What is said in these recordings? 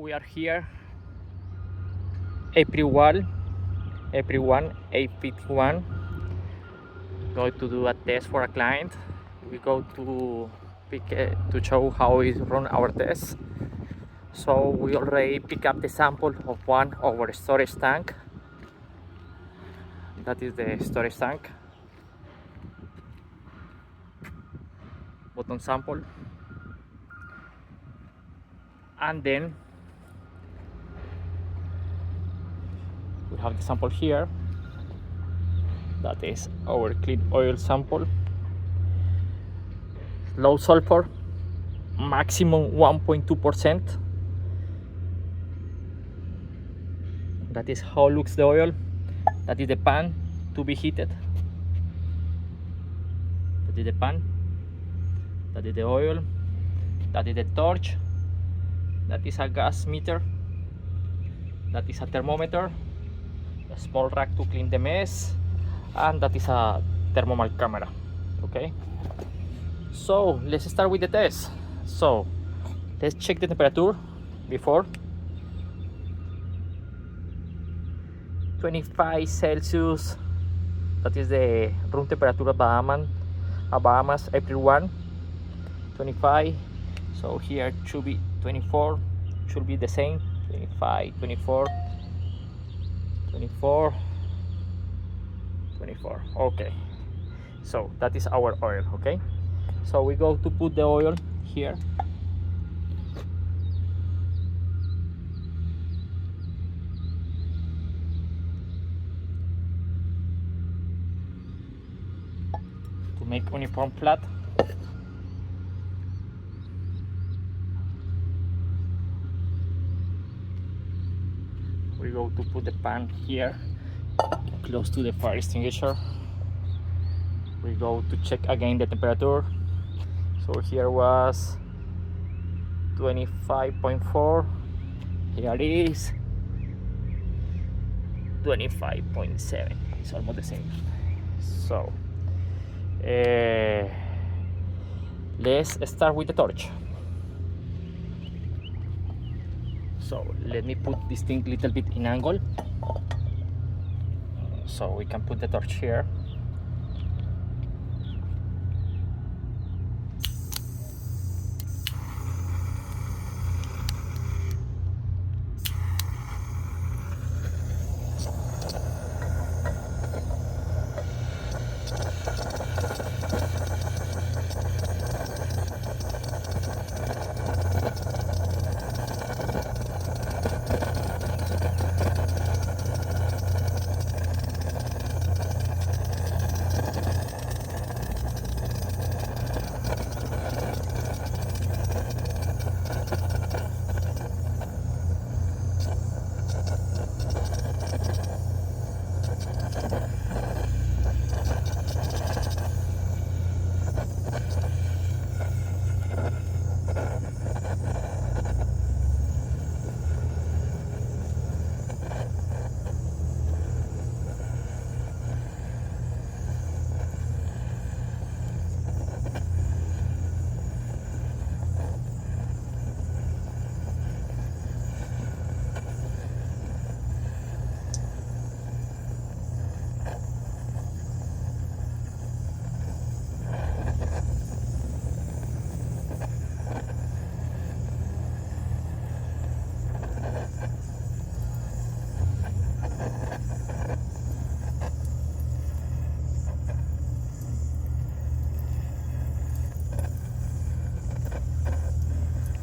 we are here, April 1, 8:51. Going to do a test for a client. We go to to show how is run our test. So we already pick up the sample of one of our storage tank. That is the storage tank. Bottom sample. And then we have the sample here. That is our clean oil sample. Low sulfur, maximum 1.2%. That is how looks the oil. That is the pan to be heated. That is the pan. That is the oil. That is the torch. That is a gas meter. That is a thermometer. A small rack to clean the mess. And that is a thermal camera. Okay. So let's start with the test. So let's check the temperature before. 25 Celsius. That is the room temperature of Bahamas, April 1. 25. So here should be 24. Should be the same. 25, 24, 24, 24. Okay. So that is our oil. Okay. So we go to put the oil here. To make uniform flat. We go to put the pan here, close to the fire extinguisher. We go to check again the temperature. So here was 25.4. Here it is 25.7. It's almost the same. So let's start with the torch. So let me put this thing a little bit in angle, so we can put the torch here.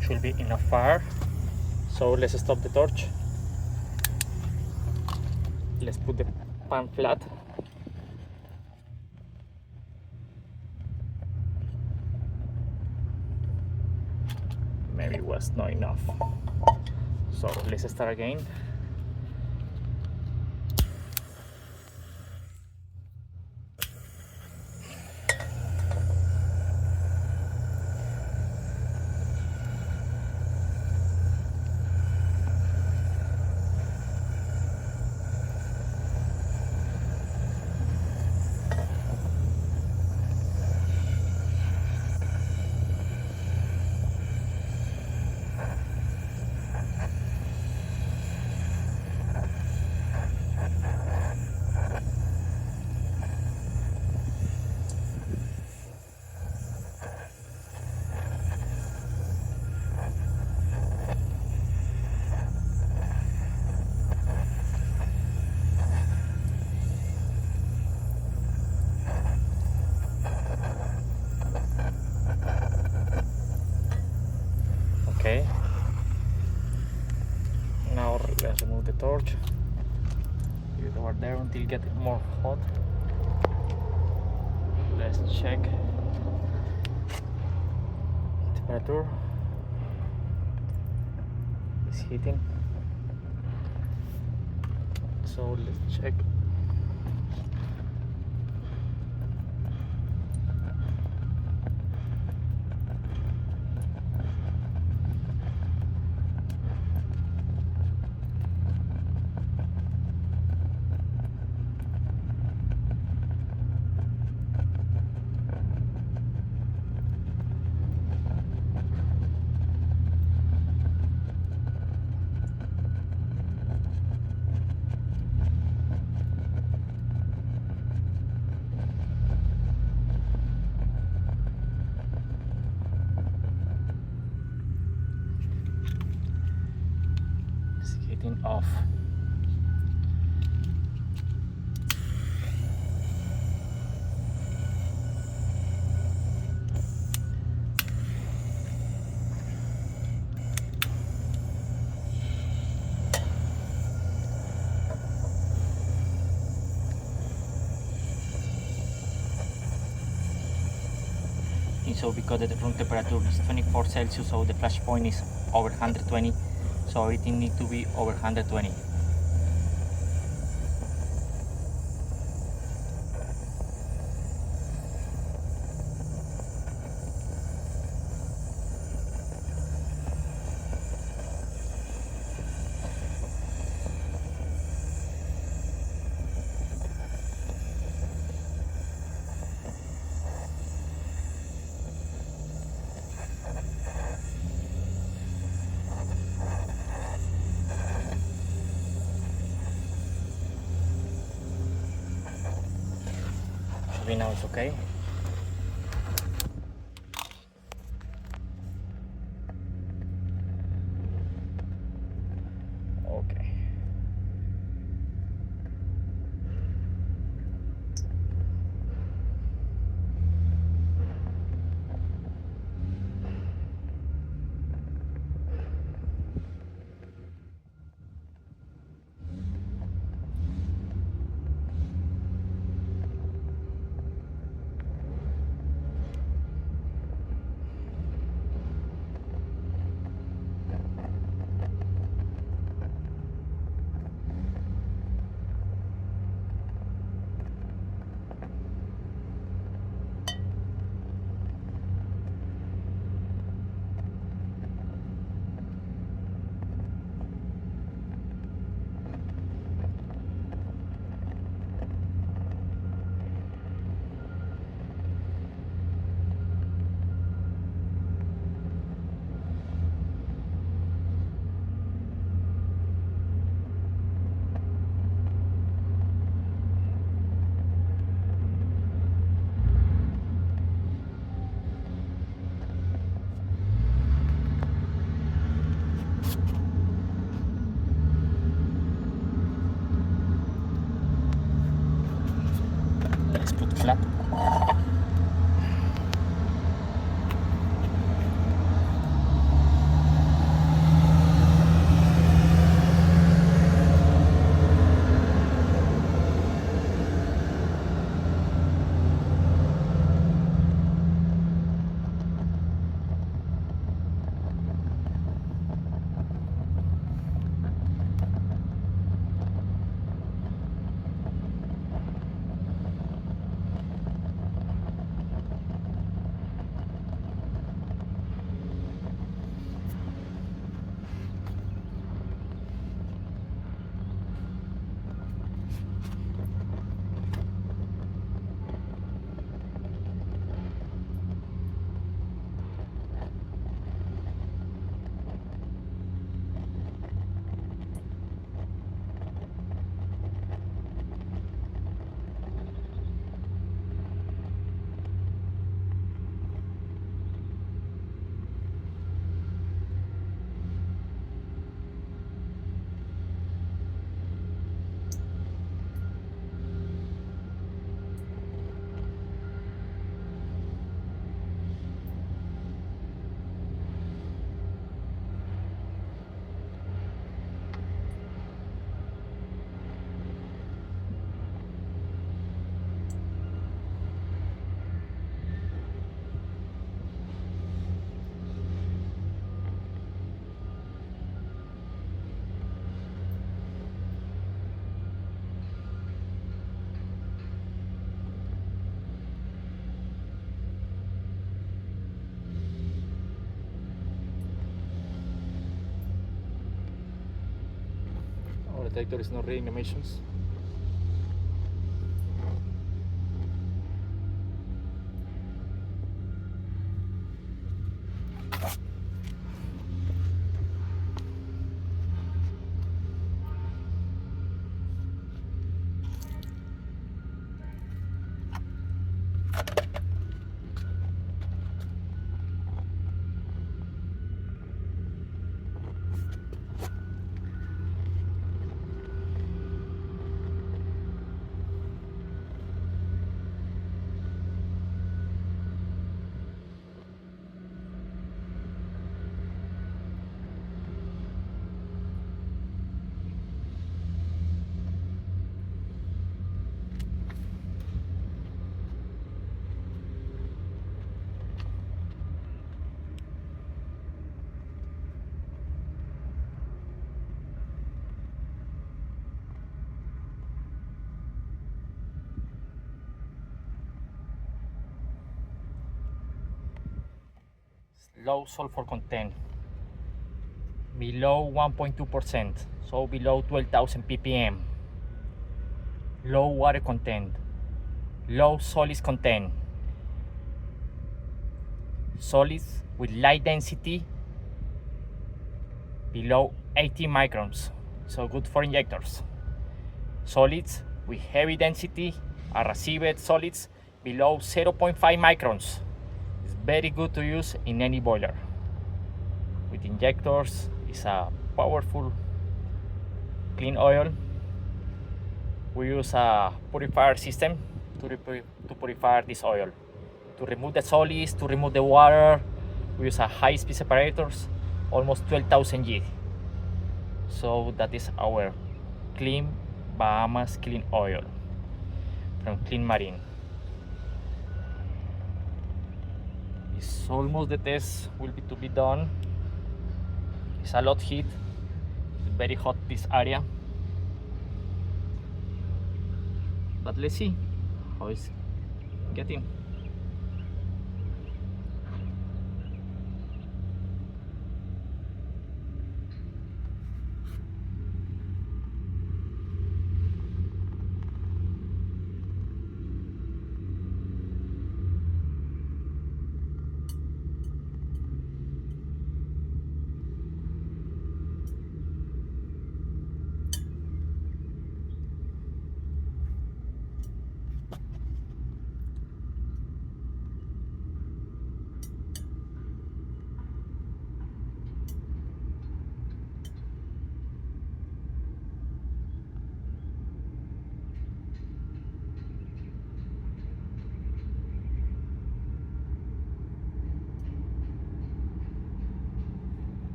Should be enough fire. So let's stop the torch. Let's put the pan flat. Maybe it was not enough. So let's start again. Remove the torch. Leave it over there until it gets more hot. Let's check temperature. It's heating. So let's check. Off. And so because the room temperature is 24 Celsius, so the flash point is over 120, so everything needs to be over 120. Now it's okay. Okay. Let's put flat. detector is not reading emissions. Low sulfur content, below 1.2%, so below 12,000 ppm. Low water content, low solids content, solids with light density below 80 microns, so good for injectors. Solids with heavy density are received solids below 0.5 microns. It's very good to use in any boiler. With injectors, it's a powerful clean oil. We use a purifier system to purify this oil. To remove the solids, to remove the water, we use a high-speed separators, almost 12,000 G. So that is our clean Bahamas clean oil from Clean Marine. It's almost, the test will be to be done. It's a lot heat. It's very hot this area. But let's see how it's getting.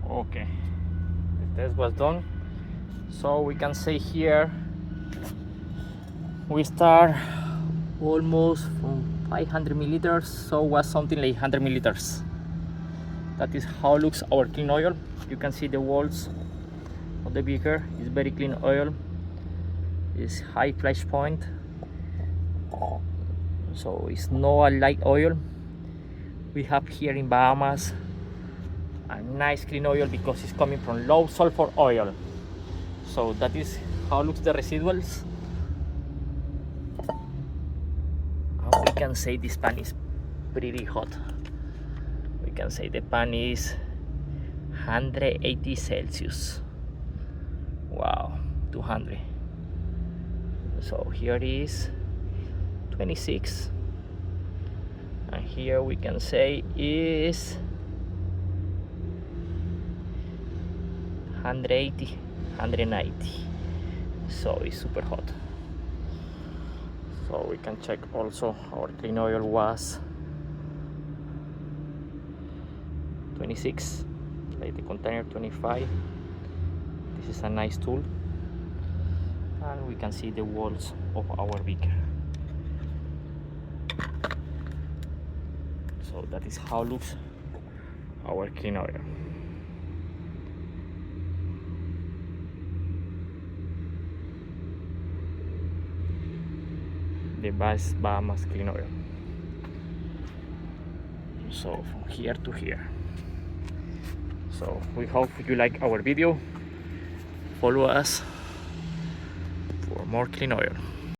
Okay, the test was done, so we can say here we start almost from 500 milliliters, so was something like 100 milliliters. That is how looks our clean oil. You can see the walls of the beaker. It's very clean oil. It's high flash point, so it's not a light oil. We have here in Bahamas a nice clean oil because it's coming from low sulfur oil. So that is how looks the residuals. And we can say this pan is pretty hot. We can say the pan is 180 Celsius. Wow, 200. So here is 26, and here we can say is 180, 190. So it's super hot. So we can check also our clean oil was 26, like the container 25. This is a nice tool, and we can see the walls of our beaker. So that is how looks our clean oil. The best Bahamas clean oil. So from here to here. So we hope you like our video. Follow us for more clean oil.